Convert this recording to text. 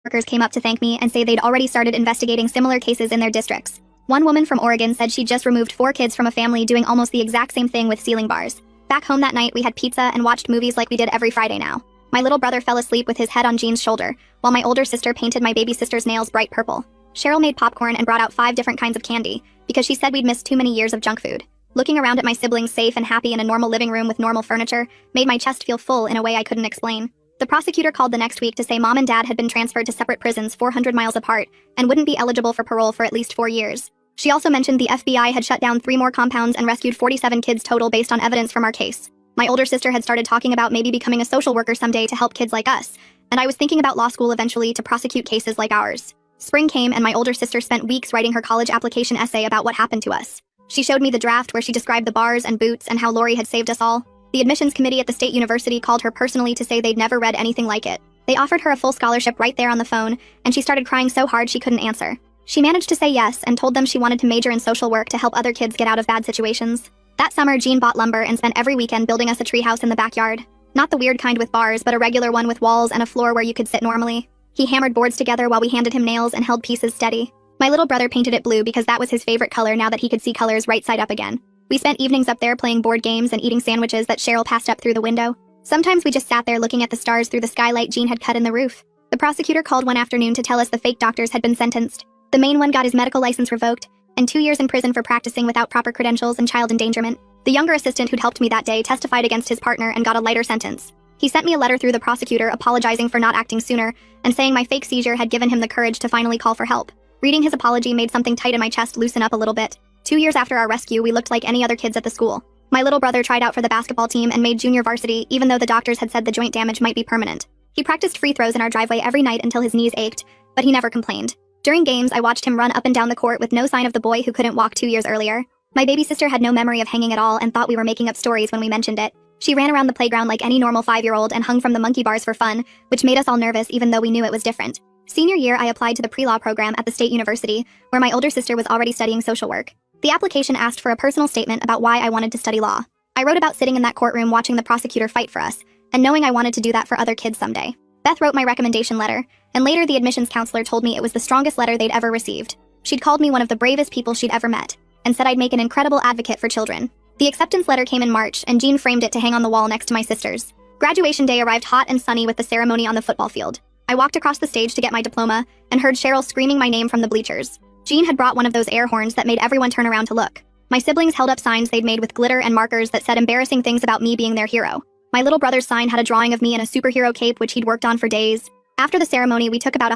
Workers came up to thank me and say they'd already started investigating similar cases in their districts. One woman from Oregon said she'd just removed 4 kids from a family doing almost the exact same thing with ceiling bars. Back home that night, we had pizza and watched movies like we did every Friday now. My little brother fell asleep with his head on Jean's shoulder, while my older sister painted my baby sister's nails bright purple. Cheryl made popcorn and brought out 5 different kinds of candy, because she said we'd missed too many years of junk food. Looking around at my siblings safe and happy in a normal living room with normal furniture made my chest feel full in a way I couldn't explain. The prosecutor called the next week to say Mom and Dad had been transferred to separate prisons 400 miles apart and wouldn't be eligible for parole for at least 4 years. She also mentioned the FBI had shut down 3 more compounds and rescued 47 kids total based on evidence from our case. My older sister had started talking about maybe becoming a social worker someday to help kids like us, and I was thinking about law school eventually to prosecute cases like ours. Spring came and my older sister spent weeks writing her college application essay about what happened to us. She showed me the draft where she described the bars and boots and how Lori had saved us all. The admissions committee at the state university called her personally to say they'd never read anything like it. They offered her a full scholarship right there on the phone, and she started crying so hard she couldn't answer. She managed to say yes and told them she wanted to major in social work to help other kids get out of bad situations. That summer, Jean bought lumber and spent every weekend building us a treehouse in the backyard. Not the weird kind with bars, but a regular one with walls and a floor where you could sit normally. He hammered boards together while we handed him nails and held pieces steady. My little brother painted it blue because that was his favorite color now that he could see colors right side up again. We spent evenings up there playing board games and eating sandwiches that Cheryl passed up through the window. Sometimes we just sat there looking at the stars through the skylight Jean had cut in the roof. The prosecutor called one afternoon to tell us the fake doctors had been sentenced. The main one got his medical license revoked, and 2 years in prison for practicing without proper credentials and child endangerment. The younger assistant who'd helped me that day testified against his partner and got a lighter sentence. He sent me a letter through the prosecutor apologizing for not acting sooner and saying my fake seizure had given him the courage to finally call for help. Reading his apology made something tight in my chest loosen up a little bit. 2 years after our rescue, we looked like any other kids at the school. My little brother tried out for the basketball team and made junior varsity, even though the doctors had said the joint damage might be permanent. He practiced free throws in our driveway every night until his knees ached, but he never complained. During games, I watched him run up and down the court with no sign of the boy who couldn't walk 2 years earlier. My baby sister had no memory of hanging at all and thought we were making up stories when we mentioned it. She ran around the playground like any normal 5-year-old and hung from the monkey bars for fun, which made us all nervous even though we knew it was different. Senior year, I applied to the pre-law program at the state university, where my older sister was already studying social work. The application asked for a personal statement about why I wanted to study law. I wrote about sitting in that courtroom watching the prosecutor fight for us, and knowing I wanted to do that for other kids someday. Beth wrote my recommendation letter, and later the admissions counselor told me it was the strongest letter they'd ever received. She'd called me one of the bravest people she'd ever met, and said I'd make an incredible advocate for children. The acceptance letter came in March, and Jean framed it to hang on the wall next to my sister's. Graduation day arrived hot and sunny with the ceremony on the football field. I walked across the stage to get my diploma, and heard Cheryl screaming my name from the bleachers. Jean had brought one of those air horns that made everyone turn around to look. My siblings held up signs they'd made with glitter and markers that said embarrassing things about me being their hero. My little brother's sign had a drawing of me in a superhero cape which he'd worked on for days. After the ceremony, we took about